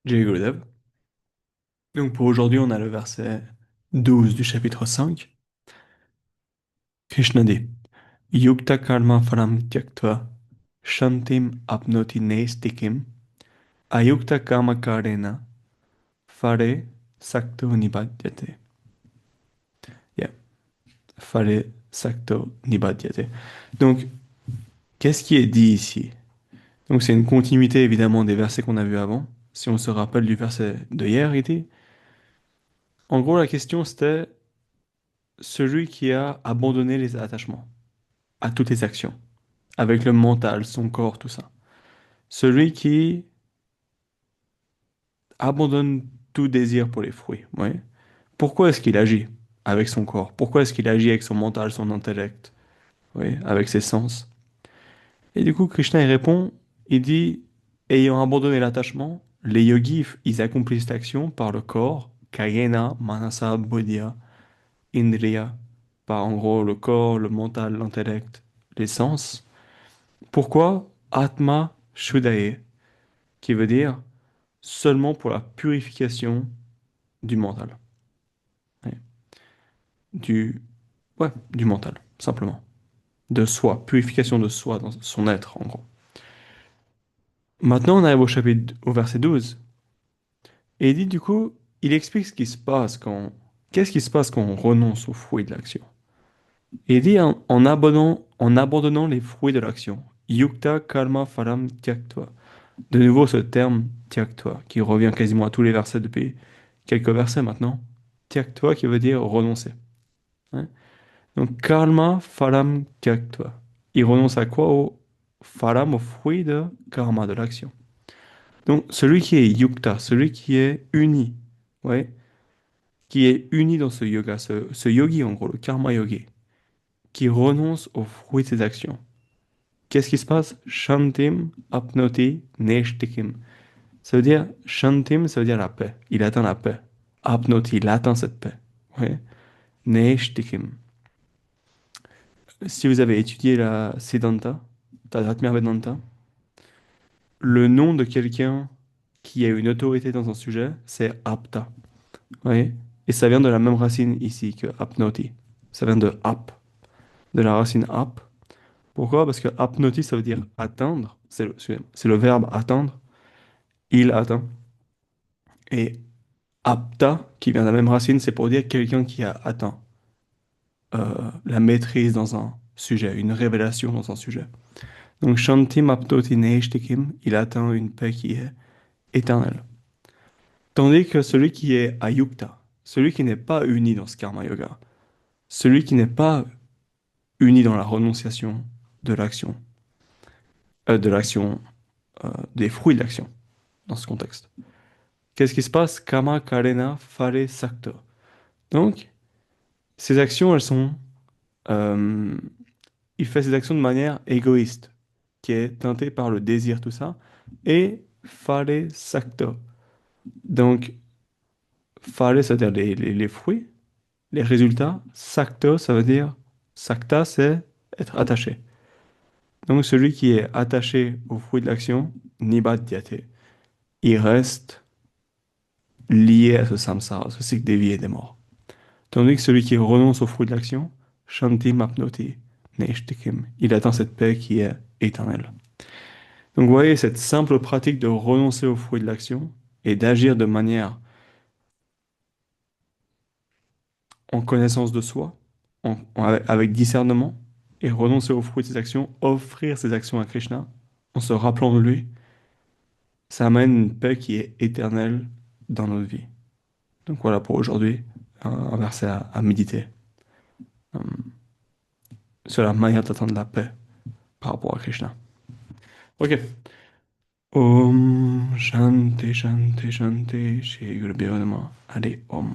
Jai Gurudev. Donc pour aujourd'hui, on a le verset 12 du chapitre 5. Krishna dit Yukta karma phalam tyaktva shantim apnoti nestikim ayukta karma karena fare sakto nibadyate. Yeah, fare sakto nibadyate. Donc, qu'est-ce qui est dit ici? Donc c'est une continuité évidemment des versets qu'on a vus avant. Si on se rappelle du verset de hier, il dit, en gros la question c'était celui qui a abandonné les attachements à toutes les actions, avec le mental, son corps, tout ça. Celui qui abandonne tout désir pour les fruits. Ouais. Pourquoi est-ce qu'il agit avec son corps? Pourquoi est-ce qu'il agit avec son mental, son intellect, ouais, avec ses sens? Et du coup, Krishna il répond, il dit, ayant abandonné l'attachement, les yogis, ils accomplissent cette action par le corps, kayena, manasa, bodhya, indriya, par en gros le corps, le mental, l'intellect, les sens. Pourquoi? Atma Shuddhaye, qui veut dire seulement pour la purification du mental. Ouais. Du, ouais, du mental, simplement. De soi, purification de soi dans son être, en gros. Maintenant, on arrive au chapitre, au verset 12. Et il dit du coup, il explique ce qui se passe quand, qu'est-ce qui se passe quand on renonce aux fruits de l'action. Et il dit en abandonnant les fruits de l'action. Yukta karma phalam tyaktva. De nouveau ce terme tyaktva, qui revient quasiment à tous les versets depuis quelques versets maintenant. Tyaktva qui veut dire renoncer. Hein. Donc karma phalam tyaktva. Il renonce à quoi? Au phalam, au fruit de karma, de l'action. Donc celui qui est yukta, celui qui est uni, ouais, qui est uni dans ce yoga, ce yogi en gros, le karma yogi, qui renonce au fruit de ses actions. Qu'est-ce qui se passe? Shantim apnoti neshtikim. Ça veut dire, shantim, ça veut dire la paix. Il atteint la paix. Apnoti, il atteint cette paix. Ouais. Neshtikim. Si vous avez étudié la Siddhanta, Tadhatmya Vedanta, le nom de quelqu'un qui a une autorité dans un sujet, c'est apta. Ouais. Et ça vient de la même racine ici que apnoti. Ça vient de ap, de la racine ap. Pourquoi? Parce que apnoti, ça veut dire atteindre. C'est le verbe atteindre. Il atteint. Et apta, qui vient de la même racine, c'est pour dire quelqu'un qui a atteint la maîtrise dans un sujet, une révélation dans un sujet. Donc, Shantim aptoti neishtikim, il atteint une paix qui est éternelle. Tandis que celui qui est ayukta, celui qui n'est pas uni dans ce karma yoga, celui qui n'est pas uni dans la renonciation de l'action, de l'action, des fruits de l'action, dans ce contexte. Qu'est-ce qui se passe? Kama karena fare sakta. Donc, ces actions, elles sont euh, il fait ses actions de manière égoïste, qui est teintée par le désir, tout ça, et fare sakta. Donc, fare, c'est-à-dire les fruits, les résultats. Sakta, ça veut dire, sakta, c'est être attaché. Donc, celui qui est attaché aux fruits de l'action, nibadhyate, il reste lié à ce samsara, ce cycle des vies et des morts. Tandis que celui qui renonce aux fruits de l'action, shanti mapnoti, neshtikim, il atteint cette paix qui est éternelle. Donc vous voyez, cette simple pratique de renoncer aux fruits de l'action et d'agir de manière en connaissance de soi, avec discernement, et renoncer aux fruits de ses actions, offrir ses actions à Krishna, en se rappelant de lui, ça amène une paix qui est éternelle dans notre vie. Donc voilà pour aujourd'hui, un verset à méditer sur la manière d'atteindre la paix par rapport à Krishna. Ok. Om Shanti Shanti Shanti Shri Guru Namaha. Allez, Om.